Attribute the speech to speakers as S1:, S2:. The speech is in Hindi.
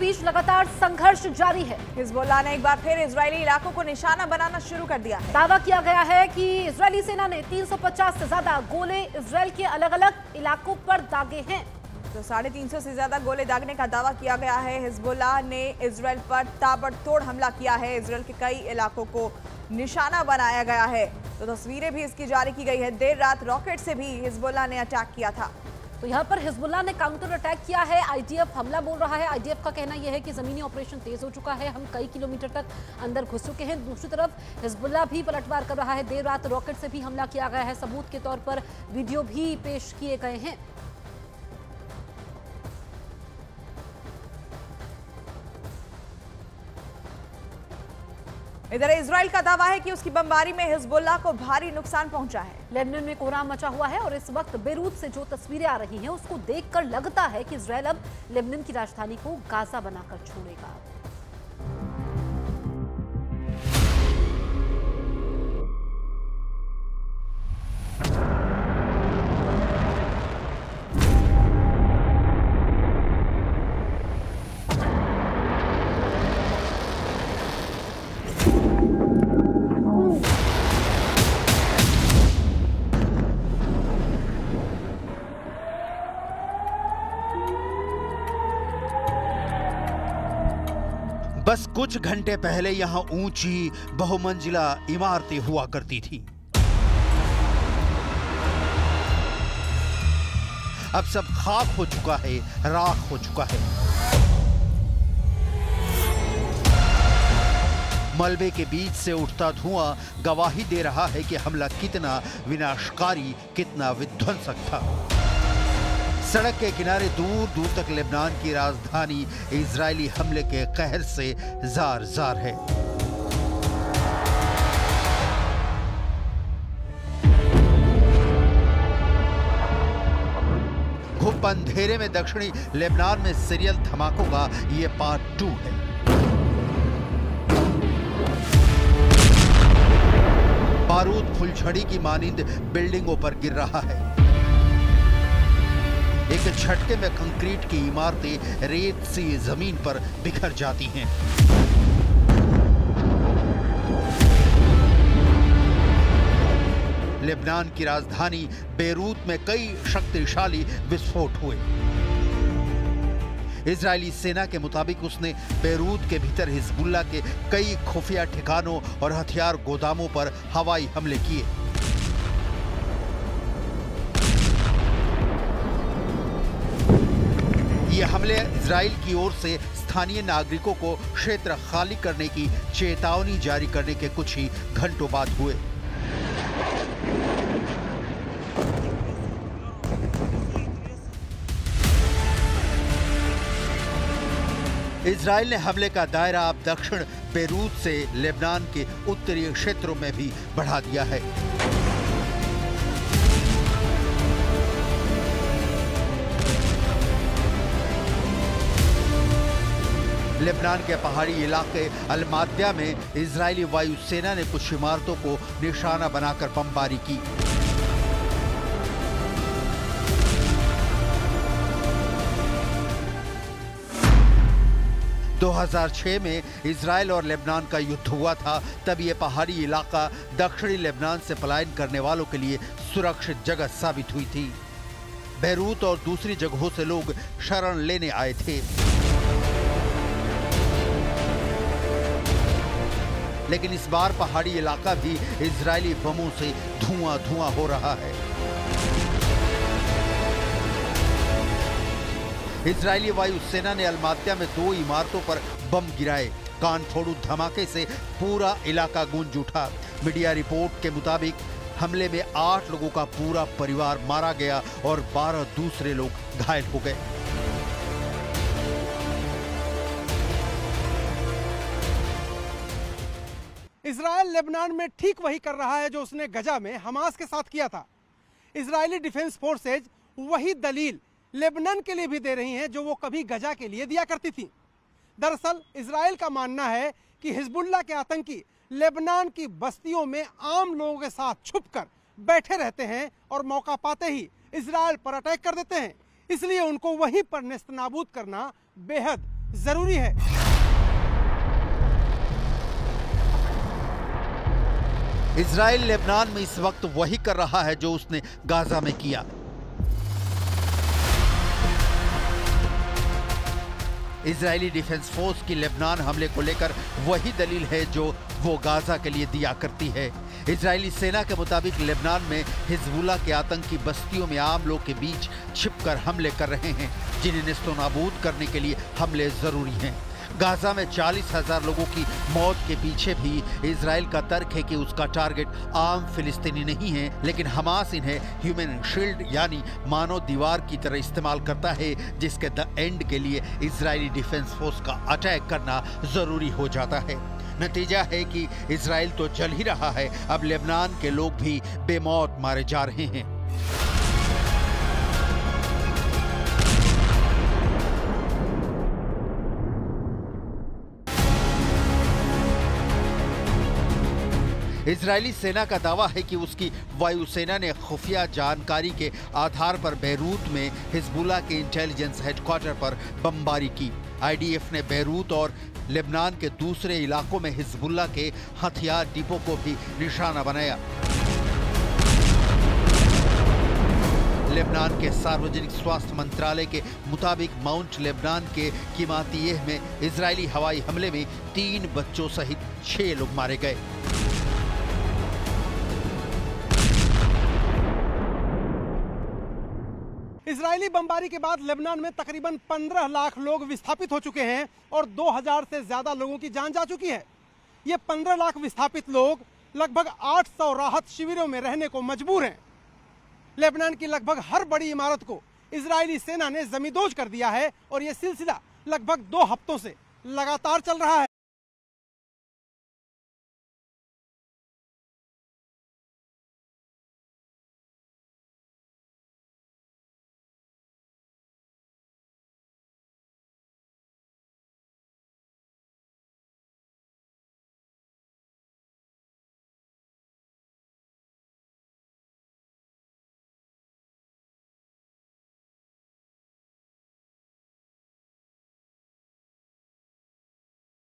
S1: बीच लगातार संघर्ष जारी है।
S2: हिजबुल्लाह ने एक बार फिर इजरायली इलाकों को निशाना बनाना शुरू कर दिया है।
S1: दावा किया गया है कि इजरायली सेना ने 350 से ज्यादा गोले इजरायल के अलग अलग इलाकों पर दागे हैं।
S2: तो 350 से ज्यादा गोले दागने का दावा किया गया है। हिजबुल्लाह ने इजरायल पर ताबड़तोड़ हमला किया है। इजरायल के कई इलाकों को निशाना बनाया गया है। तो तस्वीरें भी इसकी जारी की गई है। देर रात रॉकेट से भी हिजबुल्लाह ने अटैक किया था।
S1: तो यहाँ पर हिजबुल्लाह ने काउंटर अटैक किया है। आईडीएफ हमला बोल रहा है। आईडीएफ का कहना यह है कि जमीनी ऑपरेशन तेज हो चुका है, हम कई किलोमीटर तक अंदर घुस चुके हैं। दूसरी तरफ हिजबुल्लाह भी पलटवार कर रहा है। देर रात रॉकेट से भी हमला किया गया है। सबूत के तौर पर वीडियो भी पेश किए गए हैं।
S2: इधर इजराइल का दावा है कि उसकी बमबारी में हिजबुल्लाह को भारी नुकसान पहुंचा है।
S1: लेबनान में कोहराम मचा हुआ है और इस वक्त बेरूत से जो तस्वीरें आ रही हैं उसको देखकर लगता है कि इजराइल अब लेबनान की राजधानी को गाजा बनाकर छोड़ेगा।
S3: बस कुछ घंटे पहले यहां ऊंची बहुमंजिला इमारतें हुआ करती थी। अब सब खाक हो चुका है, राख हो चुका है। मलबे के बीच से उठता धुआं गवाही दे रहा है कि हमला कितना विनाशकारी, कितना विध्वंसक था। सड़क के किनारे दूर दूर तक लेबनान की राजधानी इजरायली हमले के कहर से जार जार है। घुप अंधेरे में दक्षिणी लेबनान में सीरियल धमाकों का ये पार्ट 2 है। बारूद फुलझड़ी की मानिंद बिल्डिंगों पर गिर रहा है। एक झटके में कंक्रीट की इमारतें रेत सी जमीन पर बिखर जाती हैं। लेबनान की राजधानी बेरूत में कई शक्तिशाली विस्फोट हुए। इजरायली सेना के मुताबिक उसने बेरूत के भीतर हिजबुल्लाह के कई खुफिया ठिकानों और हथियार गोदामों पर हवाई हमले किए। ये हमले इजराइल की ओर से स्थानीय नागरिकों को क्षेत्र खाली करने की चेतावनी जारी करने के कुछ ही घंटों बाद हुए। इजराइल ने हमले का दायरा अब दक्षिण बेरूत से लेबनान के उत्तरी क्षेत्रों में भी बढ़ा दिया है। लेबनान के पहाड़ी इलाके अलमाद्या में इजरायली वायुसेना ने कुछ इमारतों को निशाना बनाकर बमबारी की। दो 2006 में इजराइल और लेबनान का युद्ध हुआ था। तब ये पहाड़ी इलाका दक्षिणी लेबनान से पलायन करने वालों के लिए सुरक्षित जगह साबित हुई थी। बेरूत और दूसरी जगहों से लोग शरण लेने आए थे। लेकिन इस बार पहाड़ी इलाका भी इजरायली बमों से धुआं धुआं हो रहा है। इजरायली वायुसेना ने अलमात्या में 2 इमारतों पर बम गिराए। कान फोड़ू धमाके से पूरा इलाका गूंज उठा। मीडिया रिपोर्ट के मुताबिक हमले में 8 लोगों का पूरा परिवार मारा गया और 12 दूसरे लोग घायल हो गए।
S4: इजराइल लेबनान में ठीक वही कर रहा है जो उसने गजा में हमास के साथ किया था। इजरायली डिफेंस फोर्सेज वही दलील लेबनान के लिए भी दे रही हैं जो वो कभी गजा के लिए दिया करती थी। दरअसल इजराइल का मानना है कि हिजबुल्लाह के आतंकी लेबनान की बस्तियों में आम लोगों के साथ छुपकर बैठे रहते हैं और मौका पाते ही इजराइल पर अटैक कर देते हैं। इसलिए उनको वहीं पर नेस्तनाबूद करना बेहद जरूरी है।
S3: इजराइल लेबनान में इस वक्त वही कर रहा है जो उसने गाजा में किया। इजरायली डिफेंस फोर्स की लेबनान हमले को लेकर वही दलील है जो वो गाजा के लिए दिया करती है। इजरायली सेना के मुताबिक लेबनान में हिजबुल्लाह के आतंकी बस्तियों में आम लोग के बीच छिपकर हमले कर रहे हैं, जिन्हें नेस्तनाबूद करने के लिए हमले जरूरी हैं। गाजा में 40,000 लोगों की मौत के पीछे भी इजराइल का तर्क है कि उसका टारगेट आम फिलिस्तीनी नहीं है, लेकिन हमास इन्हें ह्यूमन शील्ड यानी मानव दीवार की तरह इस्तेमाल करता है, जिसके द एंड के लिए इजरायली डिफेंस फोर्स का अटैक करना जरूरी हो जाता है। नतीजा है कि इजराइल तो चल ही रहा है, अब लेबनान के लोग भी बेमौत मारे जा रहे हैं। इजरायली सेना का दावा है कि उसकी वायुसेना ने खुफिया जानकारी के आधार पर बेरूत में हिजबुल्लाह के इंटेलिजेंस हेडक्वार्टर पर बमबारी की। आईडीएफ ने बेरूत और लेबनान के दूसरे इलाकों में हिजबुल्लाह के हथियार डिपो को भी निशाना बनाया। लेबनान के सार्वजनिक स्वास्थ्य मंत्रालय के मुताबिक माउंट लेबनान के किमातियह में इजरायली हवाई हमले में 3 बच्चों सहित 6 लोग मारे गए।
S4: इजरायली बमबारी के बाद लेबनान में तकरीबन 15 लाख लोग विस्थापित हो चुके हैं और 2000 से ज्यादा लोगों की जान जा चुकी है। ये 15 लाख विस्थापित लोग लगभग 800 राहत शिविरों में रहने को मजबूर हैं। लेबनान की लगभग हर बड़ी इमारत को इजरायली सेना ने जमींदोज कर दिया है और ये सिलसिला लगभग 2 हफ्तों से लगातार चल रहा है।